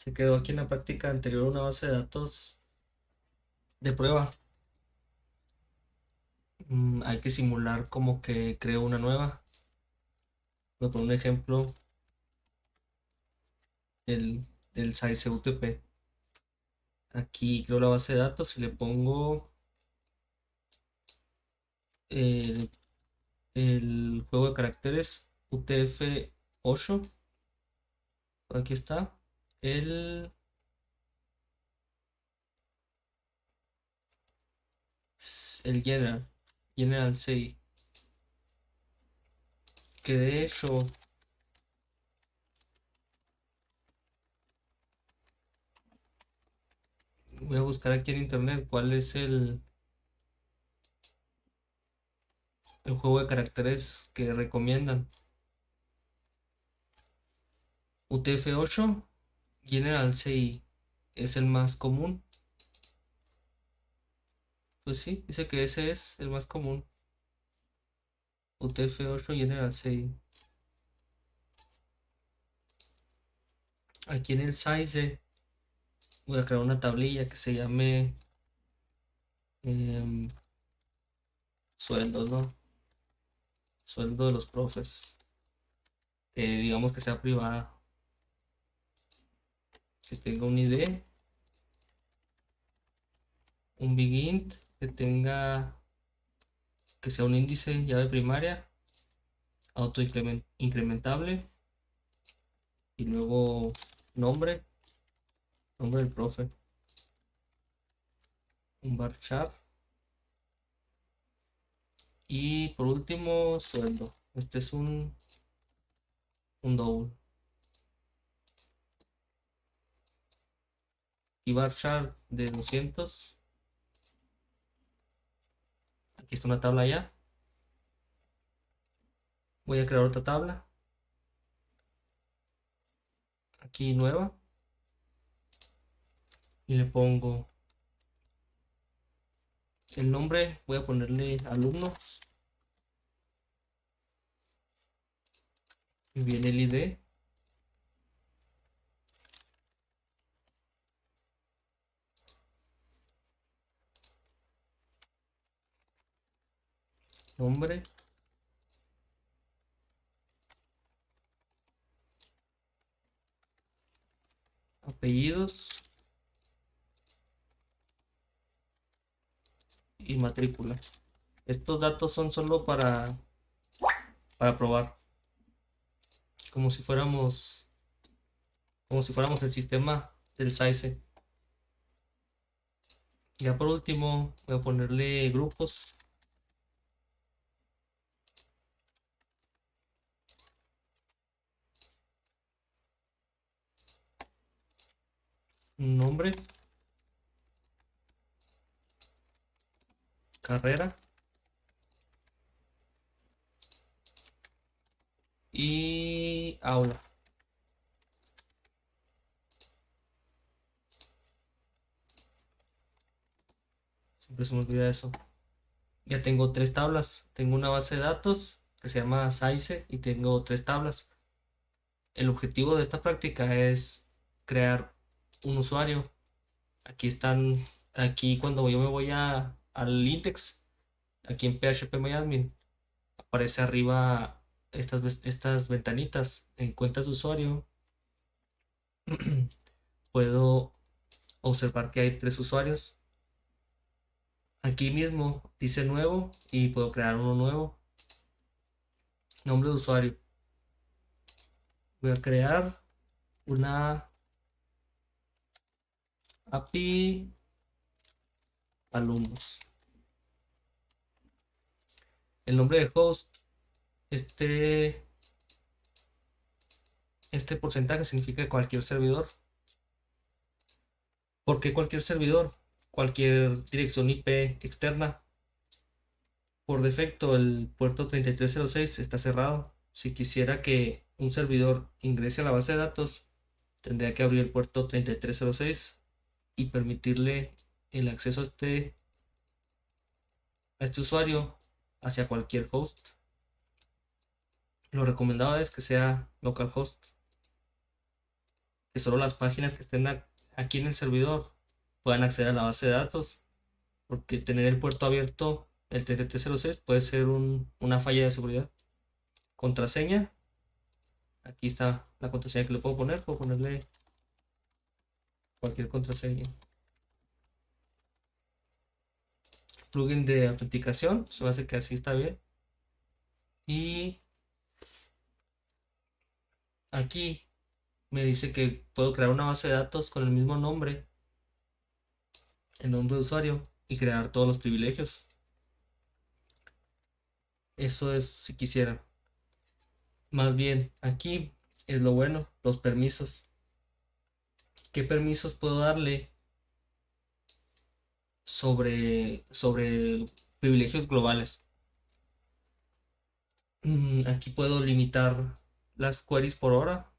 Se quedó aquí en la práctica anterior una base de datos de prueba. Hay que simular como que creo una nueva. Voy a poner un ejemplo del, del size UTP. Aquí creo la base de datos y le pongo el, el juego de caracteres UTF-8. Aquí está. El, el General 6. Que de hecho voy a buscar aquí en internet cuál es el juego de caracteres que recomiendan. UTF-8 General 6 es el más común. Pues sí, dice que ese es el más común. UTF-8 General 6. Aquí en el size voy a crear una tablilla que se llame em, sueldos, ¿no? Sueldo de los profes. Digamos que sea privada. Que tenga un ID, un big int, que tenga, que sea un índice llave primaria, auto incrementable y luego nombre, nombre del profe, un varchar y por último sueldo. Este es un double. Y varchar de 200. Aquí está una tabla ya. Voy a crear otra tabla. Aquí nueva. Y le pongo el nombre. Voy a ponerle alumnos. Y viene el ID. Nombre. Apellidos. Y matrícula. Estos datos son solo para probar. Como si fuéramos, como si fuéramos el sistema del SAICE. Ya por último, voy a ponerle grupos. Un nombre. Carrera. Y aula. Siempre se me olvida eso. Ya tengo tres tablas. Tengo una base de datos que se llama SAICE y tengo tres tablas. El objetivo de esta práctica es crear un usuario. Aquí están, aquí cuando yo me voy al index, aquí en PHP aparece arriba estas ventanitas en cuentas de usuario. Puedo observar que hay tres usuarios. Aquí mismo dice nuevo y puedo crear uno nuevo. Nombre de usuario. Voy a crear una API alumnos. El nombre de host, este, este porcentaje significa cualquier servidor. ¿Por qué cualquier servidor? Cualquier dirección IP externa. Por defecto, el puerto 3306 está cerrado. Si quisiera que un servidor ingrese a la base de datos, tendría que abrir el puerto 3306 y permitirle el acceso a este usuario hacia cualquier host. Lo recomendado es que sea localhost. que solo las páginas que estén aquí en el servidor puedan acceder a la base de datos, porque tener el puerto abierto, el TTT06, puede ser una falla de seguridad. Contraseña, aquí está la contraseña que le puedo ponerle cualquier contraseña. Plugin de autenticación, se me hace que así está bien. Y aquí me dice que puedo crear una base de datos con el mismo nombre, el nombre de usuario, y crear todos los privilegios. Eso es si quisiera. Más bien, aquí es lo bueno, los permisos. ¿Qué permisos puedo darle sobre privilegios globales? Aquí puedo limitar las queries por hora,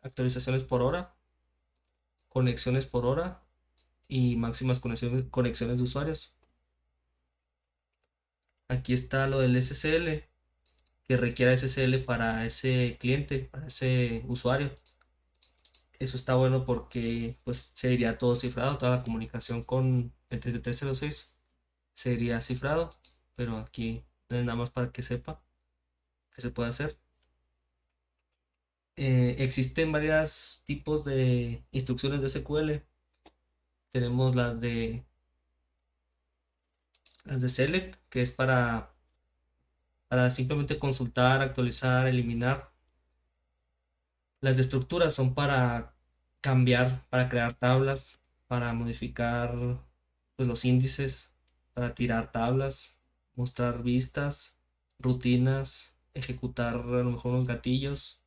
actualizaciones por hora, conexiones por hora y máximas conexiones de usuarios. Aquí está lo del SSL, que requiera SSL para ese cliente, para ese usuario. Eso está bueno porque pues se iría todo cifrado, toda la comunicación con el 3306 se iría cifrado, pero aquí no es nada más para que sepa que se puede hacer. Existen varios tipos de instrucciones de SQL. Tenemos las de select, que es para simplemente consultar, actualizar, eliminar. Las de estructura son para cambiar, para crear tablas, para modificar pues, los índices, para tirar tablas, mostrar vistas, rutinas, ejecutar a lo mejor unos gatillos.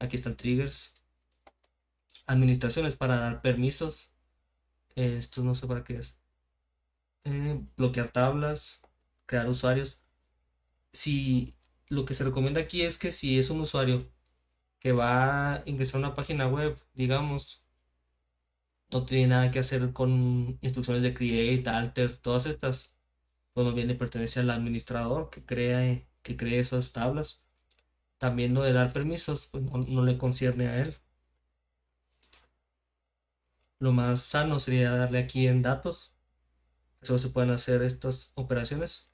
Aquí están triggers. Administraciones para dar permisos. Esto no sé para qué es. Bloquear tablas, crear usuarios. Si lo que se recomienda aquí es que si es un usuario que va a ingresar a una página web, digamos, no tiene nada que hacer con instrucciones de create, alter, todas estas, pues más bien le pertenece al administrador que cree esas tablas. También lo de dar permisos, pues no le concierne a él. Lo más sano sería darle aquí en datos. Eso se pueden hacer estas operaciones.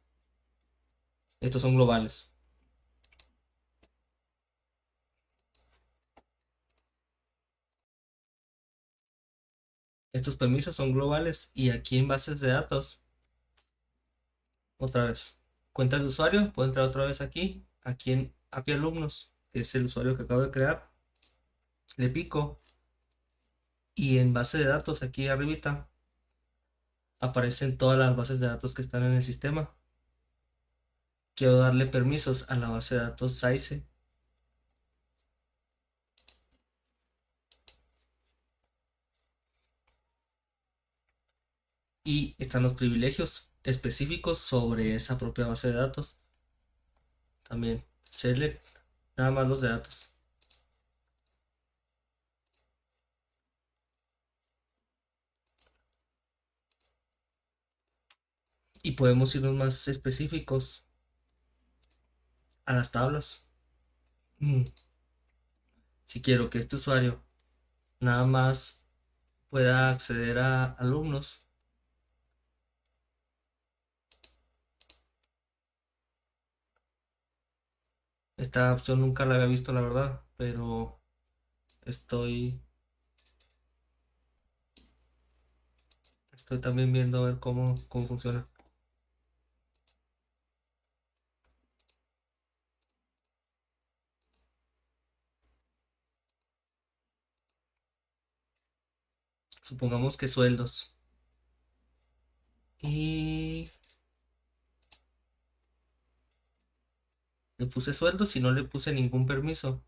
Estos son globales. Estos permisos son globales y aquí en bases de datos, otra vez, cuentas de usuario, puedo entrar otra vez aquí en API alumnos, que es el usuario que acabo de crear, le pico y en base de datos aquí arribita aparecen todas las bases de datos que están en el sistema. Quiero darle permisos a la base de datos SAICE y están los privilegios específicos sobre esa propia base de datos. También select nada más los de datos. Y podemos irnos más específicos a las tablas. Mm, Si quiero que este usuario nada más pueda acceder a alumnos, esta opción nunca la había visto, la verdad, pero estoy, estoy también viendo a ver cómo funciona. Supongamos que sueldos. Y le puse sueldos y no le puse ningún permiso.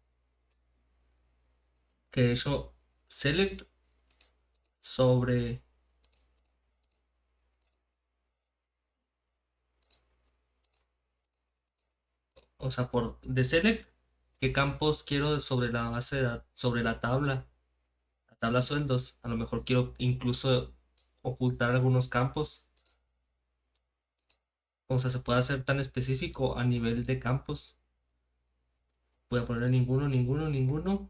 Que de hecho, select sobre, o sea, de select, qué campos quiero sobre la base sobre la tabla sueldos. A lo mejor quiero incluso ocultar algunos campos. O sea, se puede hacer tan específico a nivel de campos. Voy a poner ninguno, ninguno, ninguno.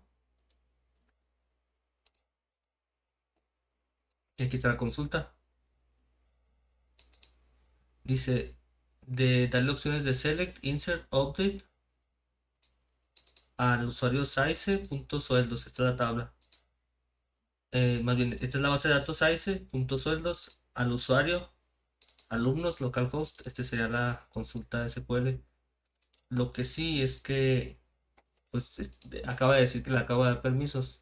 Y aquí está la consulta. Dice de darle opciones de Select, Insert, Update al usuario size.sueldos. Esta es la tabla. Más bien, esta es la base de datos size.sueldos al usuario, alumnos, localhost. Este sería la consulta de SQL. Lo que sí es que, pues, acaba de decir que le acabo de dar permisos.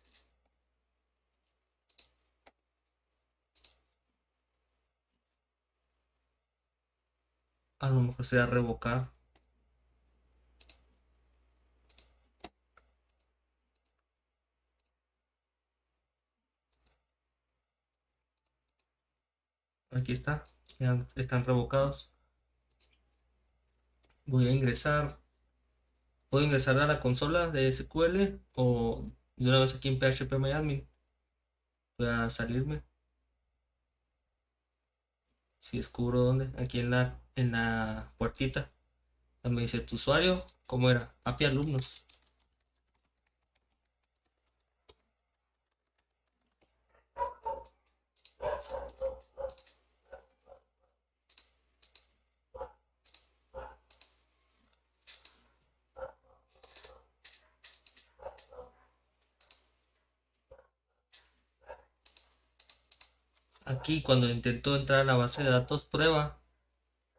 A lo mejor será revocar. Aquí está, ya están revocados. Voy a ingresar. Puedo ingresar a la consola de SQL o de una vez aquí en PHPMyAdmin. Voy a salirme. Si descubro dónde, aquí en la puertita. Ya me dice tu usuario, ¿cómo era? API alumnos. Aquí cuando intento entrar a la base de datos prueba,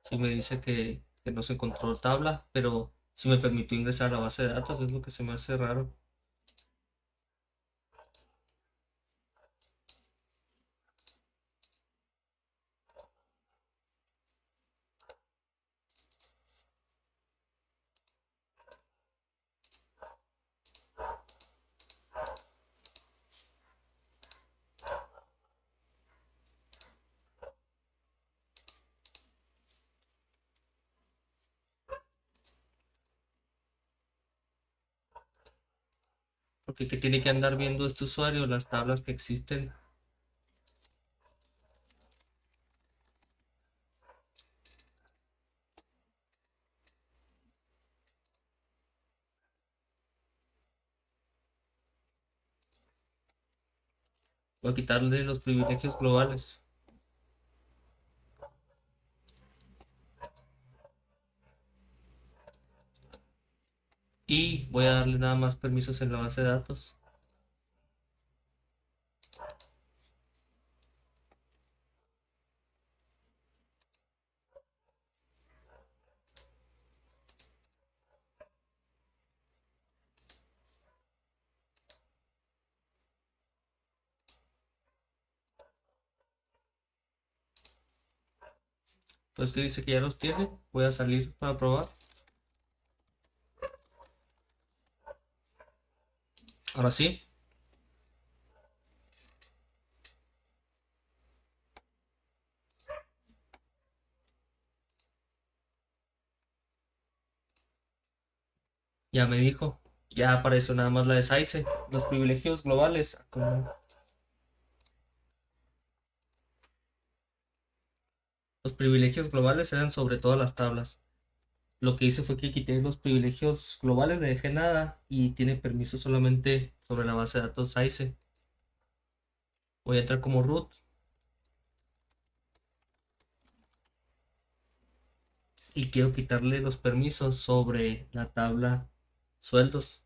sí me dice que no se encontró tabla, pero sí me permitió ingresar a la base de datos, es lo que se me hace raro. Porque que tiene que andar viendo este usuario las tablas que existen. Voy a quitarle los privilegios globales. Y voy a darle nada más permisos en la base de datos. Pues que dice que ya los tiene. Voy a salir para probar. Ahora sí. Ya me dijo. Ya apareció nada más la de Size. Los privilegios globales. Los privilegios globales eran sobre todas las tablas. Lo que hice fue que quité los privilegios globales, le dejé nada y tiene permiso solamente sobre la base de datos Size. Voy a entrar como root y quiero quitarle los permisos sobre la tabla sueldos.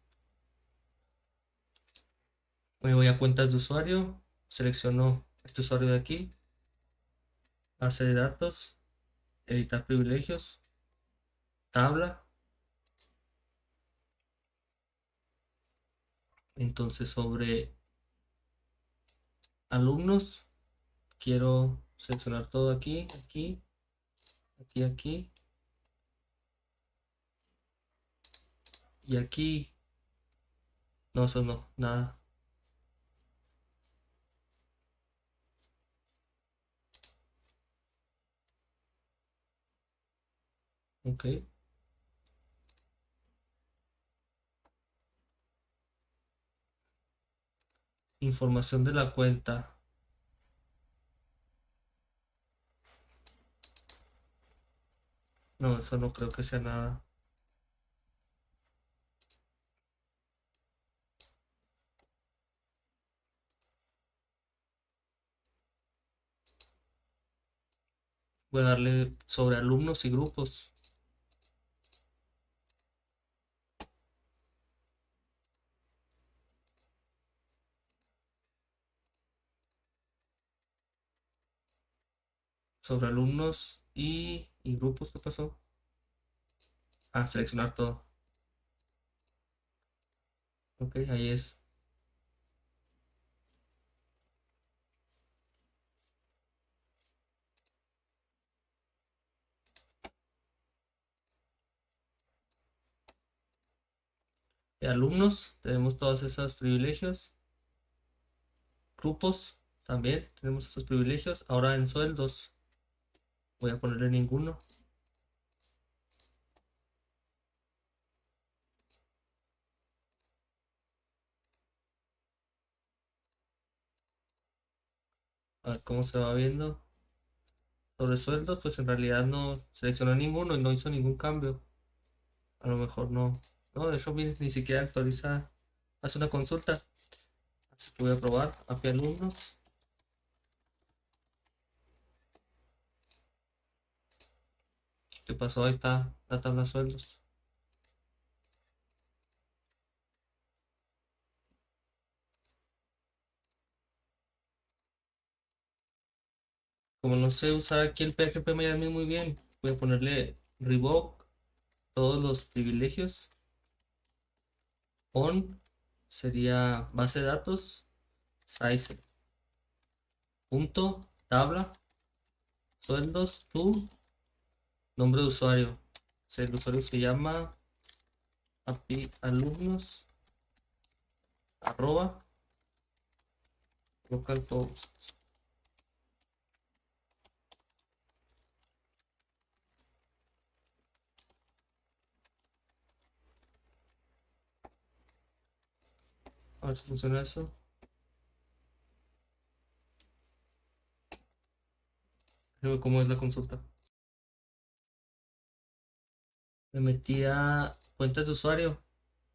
Me voy a cuentas de usuario, selecciono este usuario de aquí, base de datos, editar privilegios, tabla. Entonces sobre alumnos quiero seleccionar todo aquí, aquí, aquí, aquí y aquí. No, eso no, nada. Ok. Información de la cuenta. No, eso no creo que sea nada. Voy a darle sobre alumnos y grupos. Sobre alumnos y grupos. ¿Qué pasó? Ah, seleccionar todo. Ok, ahí es. De alumnos, tenemos todos esos privilegios. Grupos, también tenemos esos privilegios. Ahora en sueldos, voy a ponerle ninguno. A ver cómo se va viendo. Sobre sueldos, pues en realidad no seleccionó ninguno y no hizo ningún cambio. A lo mejor no. No, de hecho, ni siquiera actualiza. Hace una consulta. Así que voy a probar. API alumnos. ¿Qué pasó? Ahí está la tabla de sueldos. Como no sé usar aquí el PHP Miami muy bien, voy a ponerle revoke todos los privilegios. On sería base de datos. Size. Punto. Tabla. Sueldos. To. Nombre de usuario. Si el usuario se llama API alumnos. Arroba. Localhost. A ver si funciona eso. Creo cómo es la consulta. Me metí a cuentas de usuario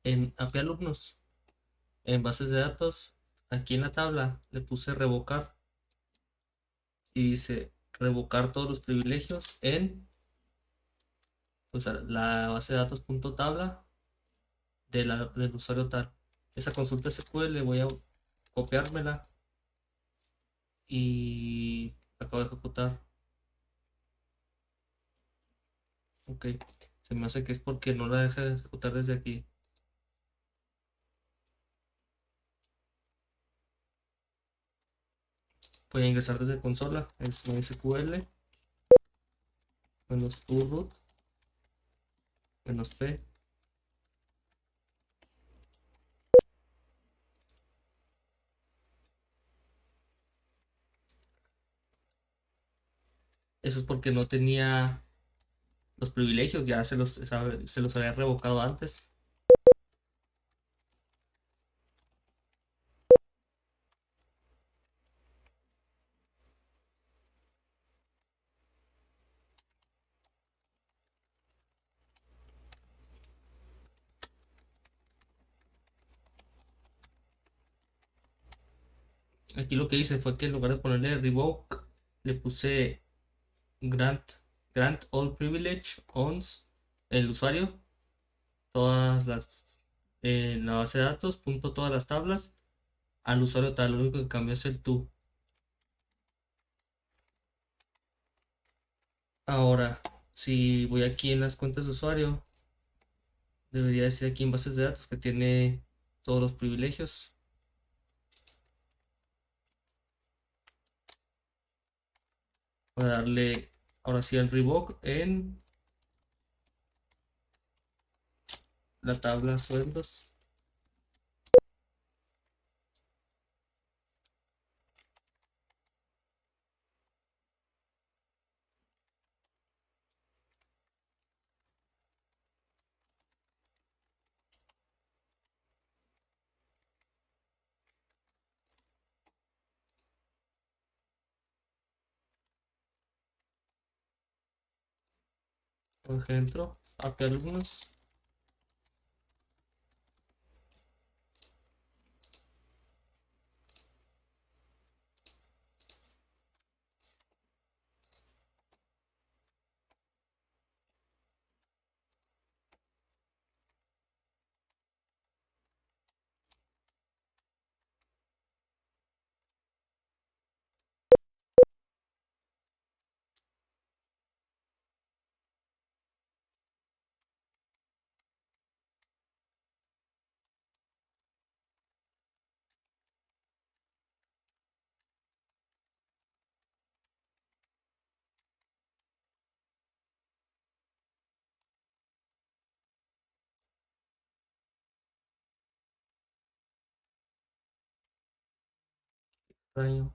en API alumnos, en bases de datos. Aquí en la tabla le puse revocar y dice revocar todos los privilegios en pues, la base de datos punto tabla del usuario tal. Esa consulta SQL voy a copiármela y acabo de ejecutar. Ok, se me hace que es porque no la deja de ejecutar desde aquí. Voy a ingresar desde consola, es MySQL menos root menos p. Eso es porque no tenía los privilegios, ya se los había revocado antes. Aquí lo que hice fue que en lugar de ponerle revoke, le puse grant, grant all privilege owns el usuario, todas las, en la base de datos, punto todas las tablas, al usuario tal, lo único que cambió es el tú. Ahora, si voy aquí en las cuentas de usuario, debería decir aquí en bases de datos que tiene todos los privilegios. Voy a darle ahora sí al revoke en la tabla sueldos. Por ejemplo, API alumnos. Extraño.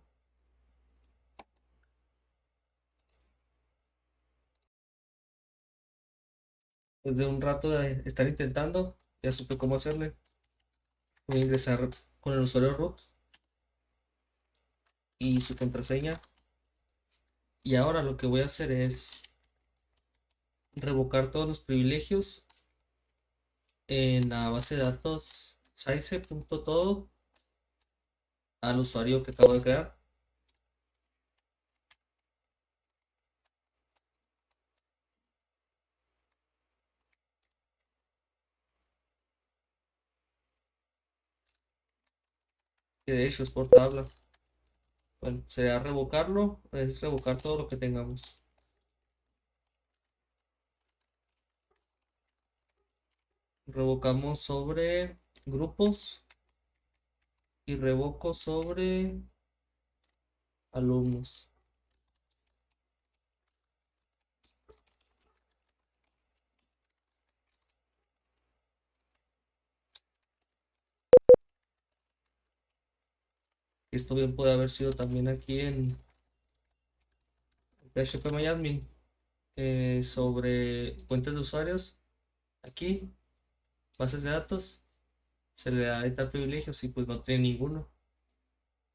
Desde un rato de estar intentando, ya supe cómo hacerle. Voy a ingresar con el usuario root y su contraseña. Y ahora lo que voy a hacer es revocar todos los privilegios en la base de datos size.todo al usuario que acabo de crear. Que de hecho es por tabla. Bueno, será revocarlo, es revocar todo lo que tengamos. Revocamos sobre grupos y revoco sobre alumnos. Esto bien puede haber sido también aquí en PHPMyAdmin sobre cuentas de usuarios. Aquí, bases de datos, se le da editar privilegios y pues no tiene ninguno.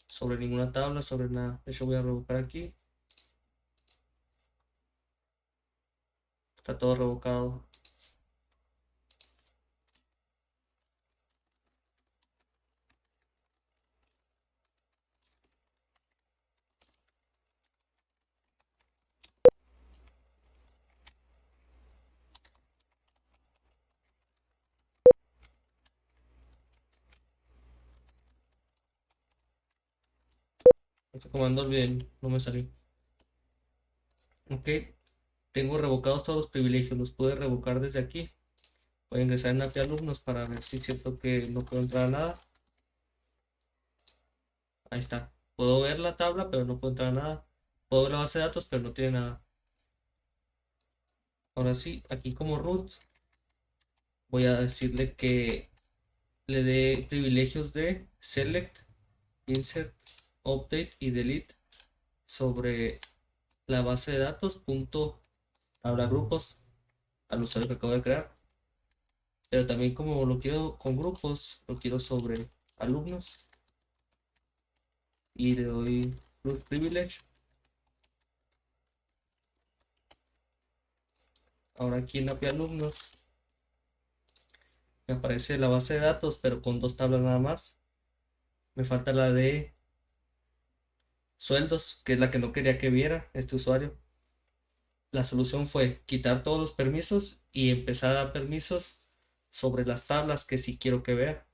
Sobre ninguna tabla, sobre nada. De hecho voy a revocar aquí. Está todo revocado. Este comando bien, no me salió. Ok, tengo revocados todos los privilegios. Los puedo revocar desde aquí. Voy a ingresar en API alumnos para ver si es cierto que no puedo entrar a nada. Ahí está. Puedo ver la tabla, pero no puedo entrar a nada. Puedo ver la base de datos, pero no tiene nada. Ahora sí, aquí como root voy a decirle que le dé privilegios de select, insert, update y delete sobre la base de datos punto tabla grupos al usuario que acabo de crear. Pero también como lo quiero con grupos, lo quiero sobre alumnos y le doy root privilege. Ahora aquí en API alumnos me aparece la base de datos, pero con dos tablas nada más. Me falta la de sueldos, que es la que no quería que viera este usuario. La solución fue quitar todos los permisos y empezar a dar permisos sobre las tablas que sí quiero que vea.